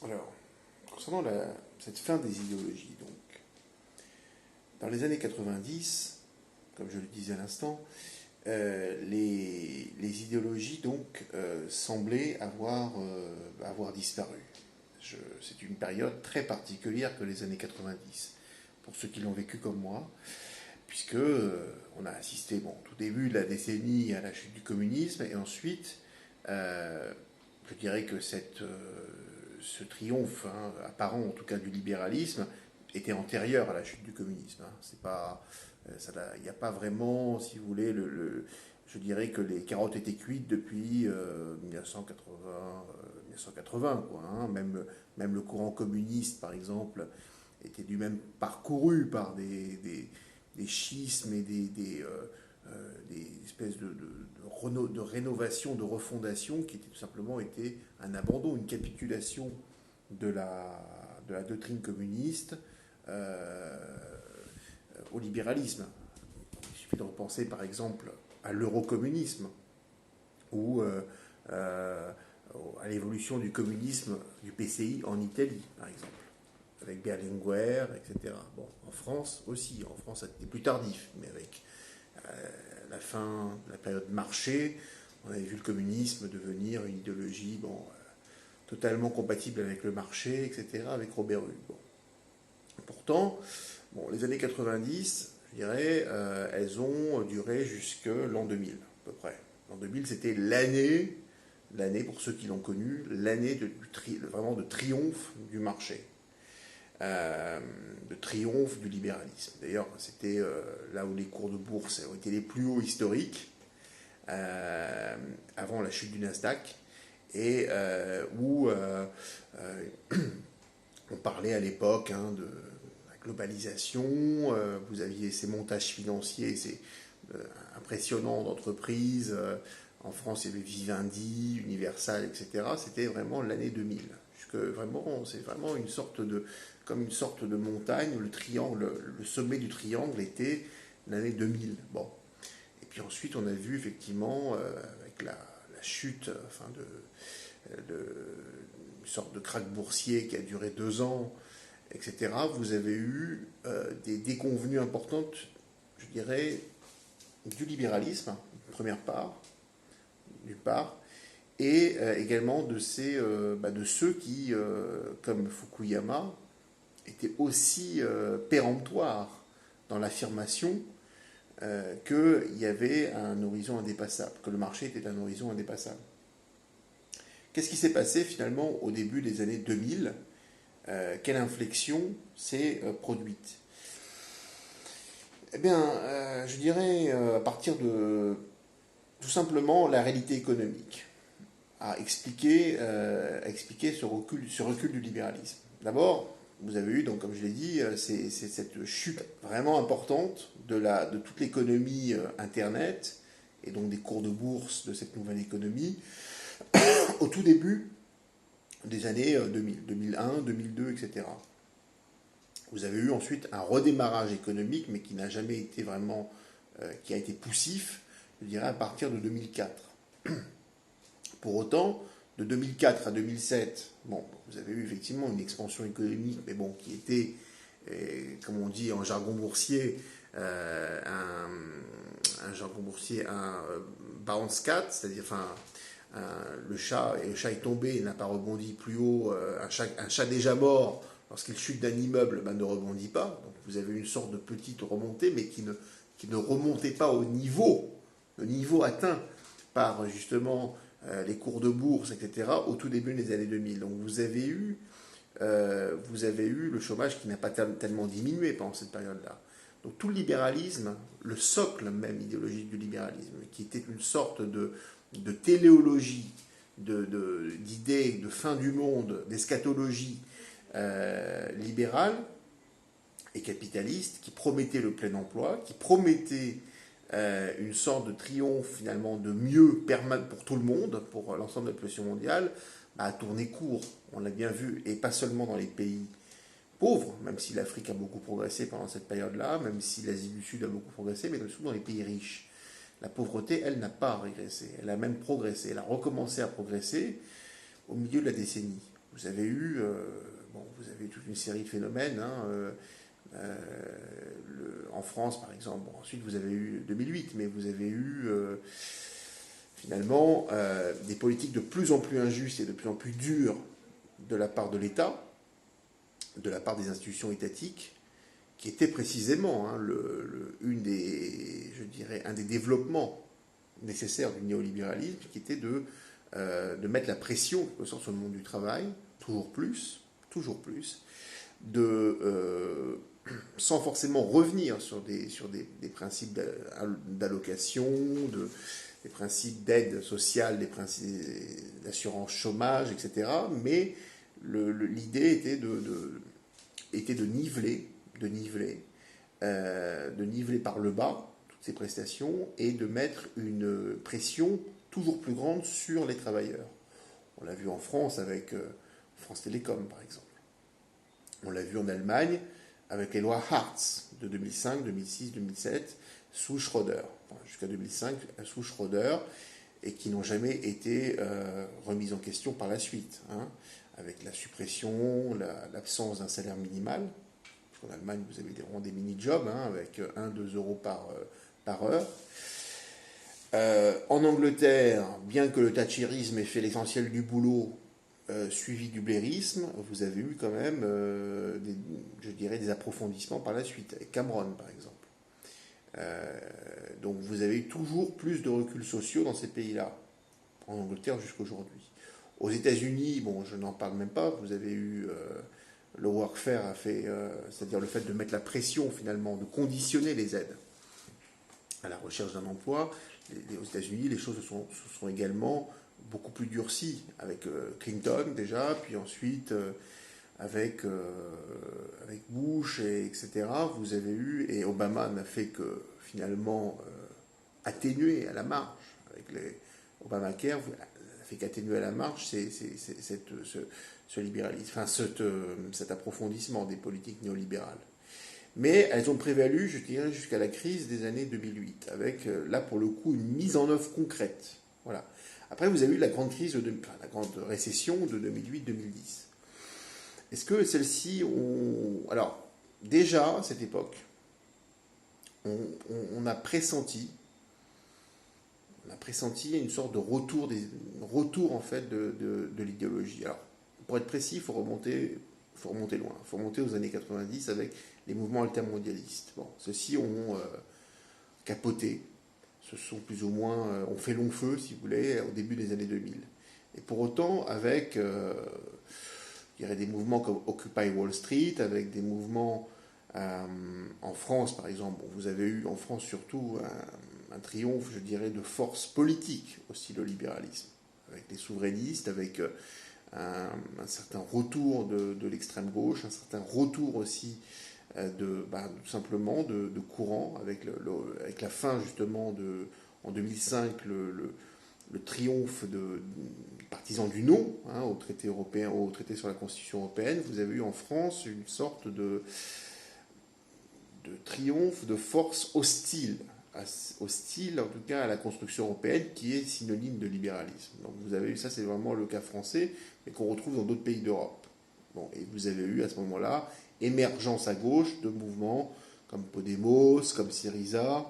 Alors, concernant cette fin des idéologies, donc, dans les années 90, comme je le disais à l'instant, les idéologies donc semblaient avoir disparu. C'est une période très particulière que les années 90, pour ceux qui l'ont vécu comme moi, puisque on a assisté, bon, tout début de la décennie à la chute du communisme, et ensuite, je dirais que ce triomphe apparent, en tout cas du libéralisme, était antérieur à la chute du communisme. C'est pas, il n'y a pas vraiment, si vous voulez, je dirais que les carottes étaient cuites depuis 1980, 1980 quoi, même le courant communiste, par exemple, était du même parcouru par des schismes et des espèces de rénovation, de refondation qui étaient tout simplement été un abandon, une capitulation de la doctrine communiste euh, au libéralisme. Il suffit de repenser par exemple à l'eurocommunisme ou à l'évolution du communisme du PCI en Italie, par exemple, avec Berlinguer, etc. Bon, en France aussi, en France c'était plus tardif, mais avec la fin de la période marché, on avait vu le communisme devenir une idéologie totalement compatible avec le marché, etc., avec Robert Hue. Bon. Pourtant, bon, les années 90, je dirais, elles ont duré jusque l'an 2000, à peu près. L'an 2000, c'était l'année pour ceux qui l'ont connu, l'année vraiment de triomphe du marché, de triomphe du libéralisme. D'ailleurs, c'était là où les cours de bourse ont été les plus hauts historiques, avant la chute du Nasdaq, et où on parlait à l'époque de la globalisation, vous aviez ces montages financiers, ces impressionnants d'entreprises. En France, il y avait Vivendi, Universal, etc. C'était vraiment l'année 2000. Puisque vraiment, c'est vraiment comme une sorte de montagne, où le triangle, le sommet du triangle était l'année 2000. Bon. Et puis ensuite, on a vu effectivement, avec la chute, une sorte de krach boursier qui a duré 2 ans, etc., vous avez eu des déconvenues importantes, je dirais, du libéralisme, première part, d'une part, et également de ceux qui, comme Fukuyama, étaient aussi péremptoires dans l'affirmation qu'il y avait un horizon indépassable, que le marché était un horizon indépassable. Qu'est-ce qui s'est passé finalement au début des années 2000? Quelle inflexion s'est produite? Eh bien, je dirais à partir de tout simplement la réalité économique, à expliquer ce recul du libéralisme. D'abord, vous avez eu, donc, comme je l'ai dit, c'est cette chute vraiment importante de toute l'économie Internet, et donc des cours de bourse de cette nouvelle économie, au tout début des années 2000, 2001, 2002, etc. Vous avez eu ensuite un redémarrage économique, mais qui n'a jamais été vraiment, qui a été poussif, je dirais, à partir de 2004. Pour autant, de 2004 à 2007, bon, vous avez eu effectivement une expansion économique, mais bon, qui était, comme on dit en jargon boursier, un jargon boursier, bounce cat, c'est-à-dire, enfin, le chat est tombé, il n'a pas rebondi plus haut. Un chat déjà mort, lorsqu'il chute d'un immeuble, ne rebondit pas. Donc vous avez une sorte de petite remontée, mais qui ne remontait pas le niveau atteint par justement les cours de bourse, etc., au tout début des années 2000. Donc vous avez eu le chômage qui n'a pas tellement diminué pendant cette période-là. Donc tout le libéralisme, le socle même idéologique du libéralisme, qui était une sorte de téléologie, d'idées de fin du monde, d'eschatologie libérale et capitaliste, qui promettait le plein emploi, qui promettait une sorte de triomphe finalement de mieux pour tout le monde, pour l'ensemble de la population mondiale, a tourné court. On l'a bien vu, et pas seulement dans les pays pauvres, même si l'Afrique a beaucoup progressé pendant cette période-là, même si l'Asie du Sud a beaucoup progressé, mais surtout dans les pays riches. La pauvreté, elle, n'a pas régressé, elle a même progressé, elle a recommencé à progresser au milieu de la décennie. vous avez eu, vous avez toute une série de phénomènes, hein, en France par exemple. Bon, ensuite vous avez eu 2008, mais vous avez eu finalement des politiques de plus en plus injustes et de plus en plus dures de la part de l'État, de la part des institutions étatiques, qui était précisément je dirais, un des développements nécessaires du néolibéralisme, qui était de mettre la pression, quelque sorte, sur le monde du travail, toujours plus, sans forcément revenir sur des principes d'allocation, des principes d'aide sociale, des principes d'assurance chômage, etc. Mais l'idée était de niveler par le bas toutes ces prestations et de mettre une pression toujours plus grande sur les travailleurs. On l'a vu en France avec France Télécom, par exemple. On l'a vu en Allemagne avec les lois Hartz de 2005, 2006, 2007, sous Schröder, jusqu'à 2005, sous Schröder, et qui n'ont jamais été remises en question par la suite, hein, avec la suppression, l'absence d'un salaire minimal. En Allemagne, vous avez vraiment des mini-jobs, hein, avec 1-2 euros par heure. En Angleterre, bien que le thatcherisme ait fait l'essentiel du boulot, suivi du blairisme, vous avez eu quand même, des approfondissements par la suite, avec Cameron par exemple. Donc vous avez eu toujours plus de reculs sociaux dans ces pays-là, en Angleterre jusqu'à aujourd'hui. Aux États-Unis, bon, je n'en parle même pas, vous avez eu le workfare a fait, c'est-à-dire le fait de mettre la pression finalement, de conditionner les aides à la recherche d'un emploi. Aux États-Unis, les choses se sont également beaucoup plus durcies, avec Clinton déjà, puis ensuite avec Bush, etc. Vous avez eu, et Obama n'a fait que finalement atténuer à la marge, avec les Obamacare, n'a fait qu'atténuer à la marge ce libéralisme, enfin cet approfondissement des politiques néolibérales. Mais elles ont prévalu, je dirais, jusqu'à la crise des années 2008, avec, là, pour le coup, une mise en œuvre concrète. Voilà. Après, vous avez eu la grande la grande récession de 2008-2010. Est-ce que celle-ci ont... Alors, déjà, à cette époque, on a pressenti une sorte de retour en fait, de l'idéologie. Alors, pour être précis, il faut remonter loin. Il faut remonter aux années 90 avec les mouvements altermondialistes. Bon, ceux-ci ont capoté, se sont plus ou moins, ont fait long feu, si vous voulez, au début des années 2000. Et pour autant, avec, je dirais, des mouvements comme Occupy Wall Street, avec des mouvements en France, par exemple, bon, vous avez eu en France surtout un triomphe, je dirais, de forces politiques aussi, le libéralisme, avec les souverainistes, avec un certain retour de l'extrême gauche, un certain retour aussi tout simplement de courant, avec la fin justement en 2005, le triomphe des partisans du non, hein, au traité européen, au traité sur la Constitution européenne. Vous avez eu en France une sorte de triomphe de forces hostiles en tout cas à la construction européenne, qui est synonyme de libéralisme. Donc vous avez eu, ça c'est vraiment le cas français, mais qu'on retrouve dans d'autres pays d'Europe. Bon, et vous avez eu à ce moment-là émergence à gauche de mouvements comme Podemos, comme Syriza.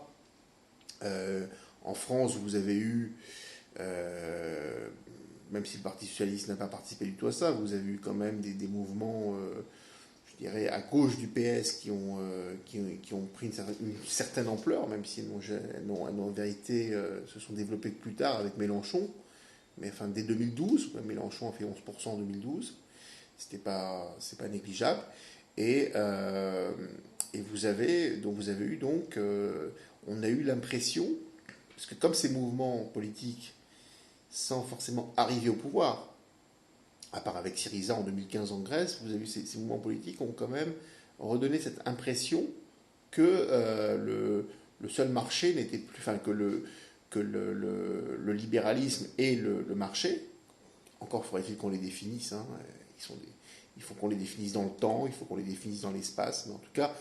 En France, vous avez eu, même si le Parti Socialiste n'a pas participé du tout à ça, vous avez eu quand même des mouvements, je dirais, à gauche du PS qui ont pris une certaine ampleur, même si elles en vérité se sont développées que plus tard avec Mélenchon. Mais enfin, dès 2012, Mélenchon a fait 11% en 2012, c'est pas négligeable. Et vous avez eu donc, on a eu l'impression, parce que comme ces mouvements politiques, sans forcément arriver au pouvoir, à part avec Syriza en 2015 en Grèce, vous avez vu ces mouvements politiques ont quand même redonné cette impression que le seul marché n'était plus, enfin que le libéralisme et le marché, encore faudrait-il qu'on les définisse, hein, il faut qu'on les définisse dans le temps, il faut qu'on les définisse dans l'espace, mais en tout cas,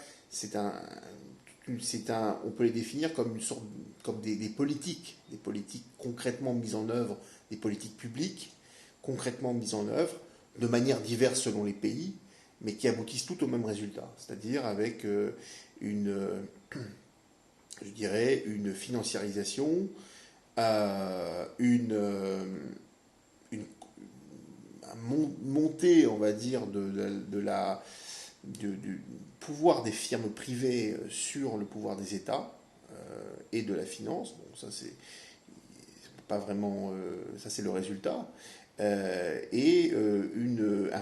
on peut les définir comme une sorte, comme des politiques concrètement mises en œuvre, des politiques publiques concrètement mises en œuvre de manière diverse selon les pays, mais qui aboutissent toutes au même résultat, c'est-à-dire avec je dirais, une financiarisation, une montée, on va dire, du pouvoir des firmes privées sur le pouvoir des États et de la finance. Bon, ça c'est pas vraiment, ça c'est le résultat. Un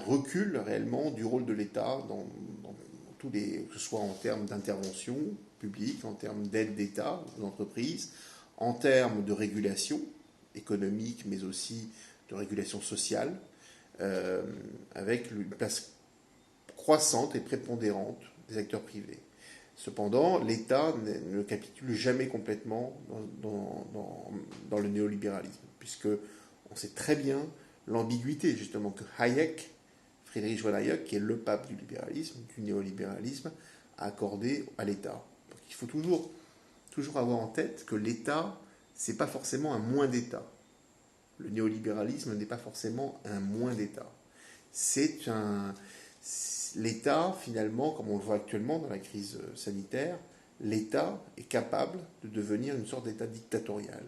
recul réellement du rôle de l'État dans tous les, que ce soit en termes d'intervention publique, en termes d'aide d'État aux entreprises, en termes de régulation économique, mais aussi de régulation sociale, avec une place croissante et prépondérante des acteurs privés. Cependant, l'État ne capitule jamais complètement dans le néolibéralisme, puisque on sait très bien l'ambiguïté justement que Hayek, Friedrich von Hayek, qui est le pape du libéralisme, du néolibéralisme, a accordé à l'État. Donc il faut toujours avoir en tête que l'État, c'est pas forcément un moins d'État. Le néolibéralisme n'est pas forcément un moins d'État. L'État, finalement, comme on le voit actuellement dans la crise sanitaire, l'État est capable de devenir une sorte d'État dictatorial,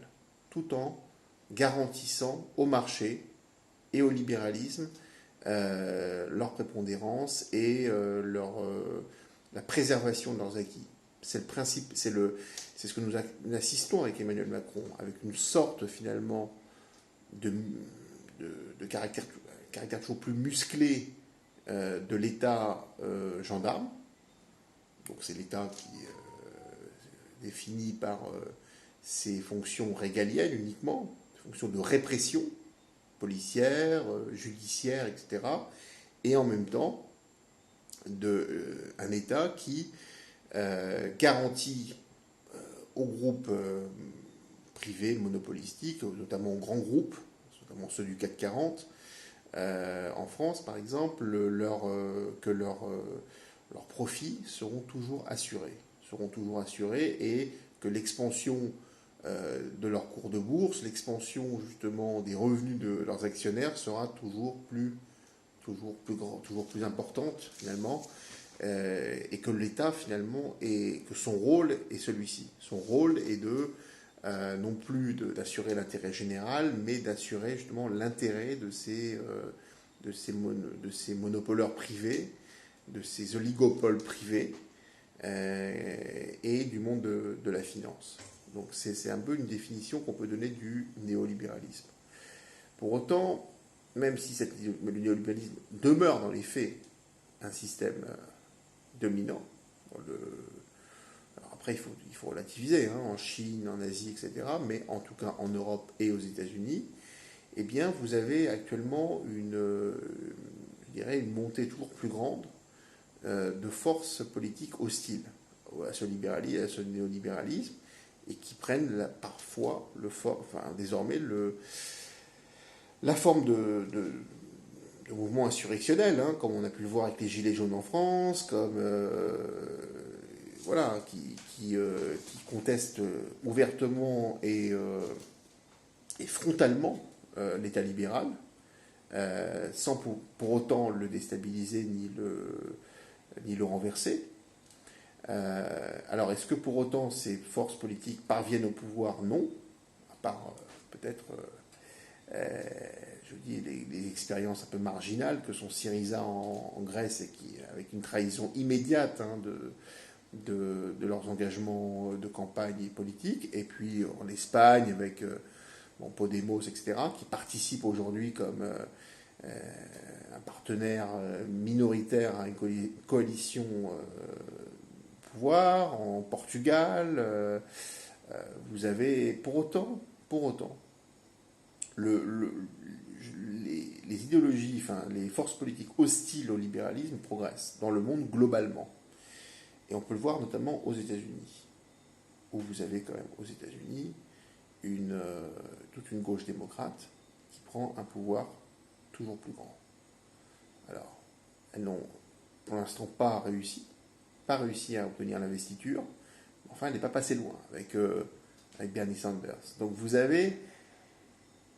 tout en garantissant au marché et au libéralisme leur prépondérance et la préservation de leurs acquis. C'est le principe, c'est ce que nous assistons avec Emmanuel Macron, avec une sorte finalement de caractère toujours plus musclé de l'État gendarme. Donc c'est l'État qui est défini par ses fonctions régaliennes uniquement, fonctions de répression policière, judiciaire, etc. Et en même temps, un État qui garantit aux groupes privés monopolistiques, notamment aux grands groupes, notamment ceux du CAC 40, en France par exemple, que leurs profits seront toujours assurés et que l'expansion de leur cours de bourse, l'expansion justement des revenus de leurs actionnaires sera toujours plus importante finalement, et que l'État finalement que son rôle est celui-ci. Son rôle est non plus d'assurer l'intérêt général, mais d'assurer justement l'intérêt de ces monopoleurs privés, de ces oligopoles privés et du monde de la finance. Donc c'est un peu une définition qu'on peut donner du néolibéralisme. Pour autant, même si le néolibéralisme demeure dans les faits un système dominant, alors après il faut relativiser, hein, en Chine, en Asie, etc., mais en tout cas en Europe et aux États-Unis, eh bien vous avez actuellement je dirais une montée toujours plus grande de forces politiques hostiles à ce néolibéralisme, et qui prennent parfois désormais la forme de mouvements insurrectionnels, hein, comme on a pu le voir avec les Gilets jaunes en France, comme qui contestent ouvertement et frontalement l'État libéral, sans pour autant le déstabiliser ni le renverser. Alors, est-ce que pour autant ces forces politiques parviennent au pouvoir? Non, à part peut-être, je dis, les expériences un peu marginales que sont Syriza en Grèce, et avec une trahison immédiate, hein, de leurs engagements de campagne politique, et puis en Espagne avec Podemos, etc., qui participent aujourd'hui comme un partenaire minoritaire à une coalition pouvoir, en Portugal. Vous avez pour autant les idéologies, enfin les forces politiques hostiles au libéralisme progressent dans le monde globalement. Et on peut le voir notamment aux États-Unis, où vous avez quand même aux États-Unis toute une gauche démocrate qui prend un pouvoir toujours plus grand. Alors, elles n'ont pour l'instant pas réussi à obtenir l'investiture. Enfin, elle n'est pas passée loin avec Bernie Sanders. Donc vous avez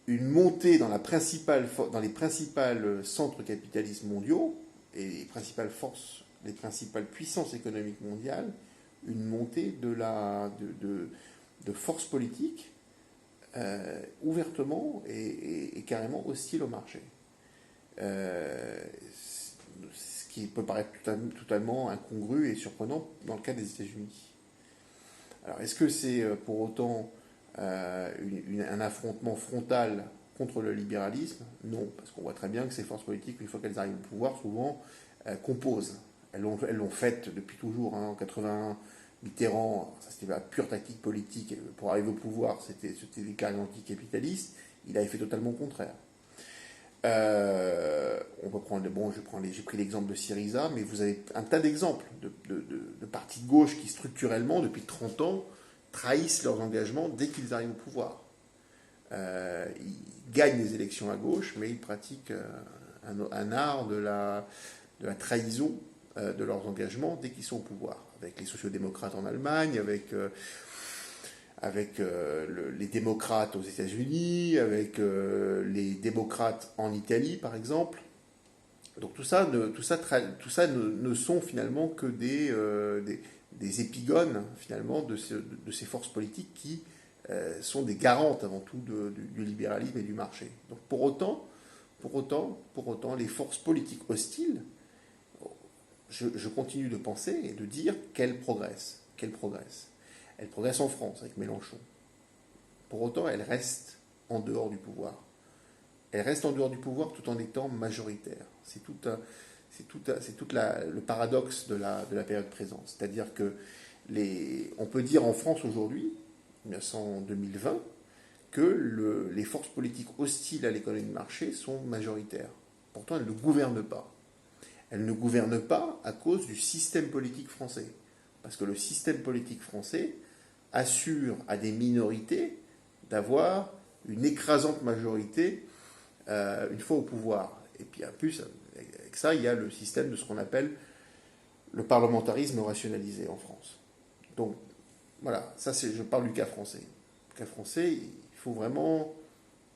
une montée dans les principales centres capitalistes mondiaux et les principales forces, les principales puissances économiques mondiales, une montée de forces politiques ouvertement et carrément hostiles au marché. Ce qui peut paraître totalement incongru et surprenant dans le cas des États-Unis. Alors, est-ce que c'est pour autant un affrontement frontal contre le libéralisme? Non, parce qu'on voit très bien que ces forces politiques, une fois qu'elles arrivent au pouvoir, souvent composent. Elles l'ont fait depuis toujours. En 81, Mitterrand, ça c'était la pure tactique politique. Pour arriver au pouvoir, c'était déclaré anticapitalistes. Il avait fait totalement le contraire. On peut prendre, j'ai pris l'exemple de Syriza, mais vous avez un tas d'exemples de partis de gauche qui structurellement, depuis 30 ans, trahissent leurs engagements dès qu'ils arrivent au pouvoir. Ils gagnent les élections à gauche, mais ils pratiquent un art de la trahison de leurs engagements dès qu'ils sont au pouvoir. Avec les sociodémocrates en Allemagne, avec les démocrates aux États-Unis, avec les démocrates en Italie, par exemple. Donc tout ça ne sont finalement que des épigones finalement de ces forces politiques qui sont des garantes avant tout du libéralisme et du marché. Donc pour autant, les forces politiques hostiles, je continue de penser et de dire qu'elles progressent. Elles progressent en France avec Mélenchon. Pour autant, elles restent en dehors du pouvoir. Elles restent en dehors du pouvoir tout en étant majoritaires. C'est tout le paradoxe de la période présente. C'est-à-dire que on peut dire en France aujourd'hui, en 2020, que les forces politiques hostiles à l'économie de marché sont majoritaires. Pourtant, elles ne gouvernent pas. Elles ne gouvernent pas à cause du système politique français. Parce que le système politique français assure à des minorités d'avoir une écrasante majorité une fois au pouvoir. Et puis en plus, avec ça, il y a le système de ce qu'on appelle le parlementarisme rationalisé en France. Donc voilà, je parle du cas français. Le cas français, il faut vraiment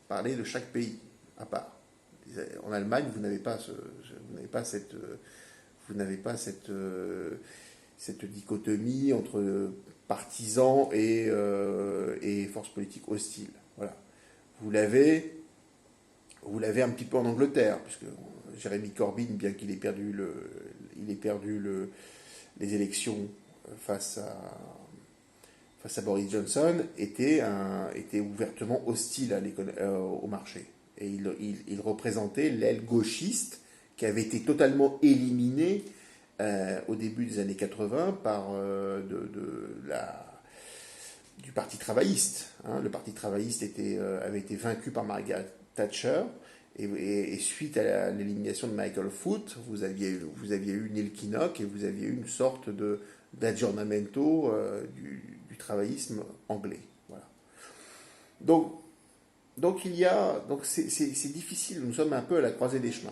parler de chaque pays à part. En Allemagne, vous n'avez pas cette dichotomie entre partisans et forces politiques hostiles. Voilà. Vous l'avez un petit peu en Angleterre, puisque Jeremy Corbyn, bien qu'il ait perdu les élections face à Boris Johnson, était ouvertement hostile au marché. Et il représentait l'aile gauchiste qui avait été totalement éliminée au début des années 80 du Parti travailliste. Le Parti travailliste avait été vaincu par Margaret Thatcher. Et suite à l'élimination de Michael Foot, vous aviez eu Neil Kinnock et vous aviez eu une sorte d'aggiornamento du travaillisme anglais. Voilà. Donc c'est difficile. Nous sommes un peu à la croisée des chemins.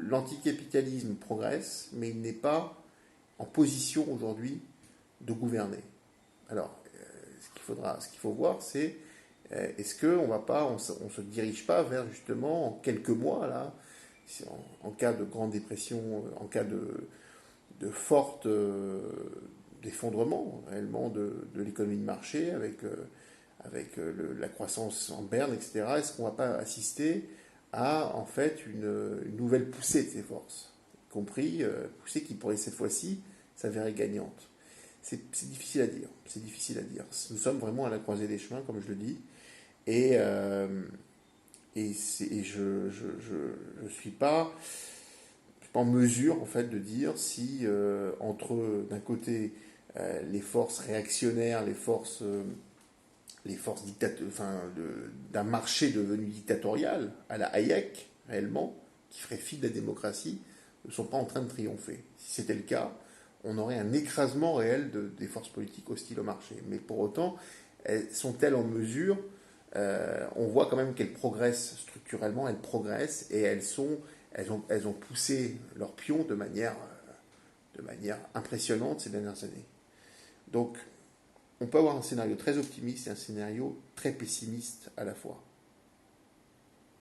L'anticapitalisme progresse, mais il n'est pas en position aujourd'hui de gouverner. Alors, ce qu'il faut voir, c'est est-ce qu'on ne se dirige pas vers justement en quelques mois là, en cas de grande dépression, en cas de forte d'effondrement réellement de l'économie de marché avec la croissance en berne, etc. Est-ce qu'on ne va pas assister à en fait une nouvelle poussée de ces forces, y compris poussée qui pourrait cette fois-ci s'avérer gagnante? C'est difficile à dire. Nous sommes vraiment à la croisée des chemins, comme je le dis, et je suis pas en mesure en fait de dire si entre d'un côté les forces réactionnaires, les forces d'un marché devenu dictatorial à la Hayek réellement, qui ferait fi de la démocratie, ne sont pas en train de triompher. Si c'était le cas, on aurait un écrasement réel des forces politiques hostiles au marché. Mais pour autant, sont-elles en mesure on voit quand même qu'elles progressent structurellement, elles progressent et elles ont poussé leurs pions de manière impressionnante ces dernières années. Donc, on peut avoir un scénario très optimiste et un scénario très pessimiste à la fois.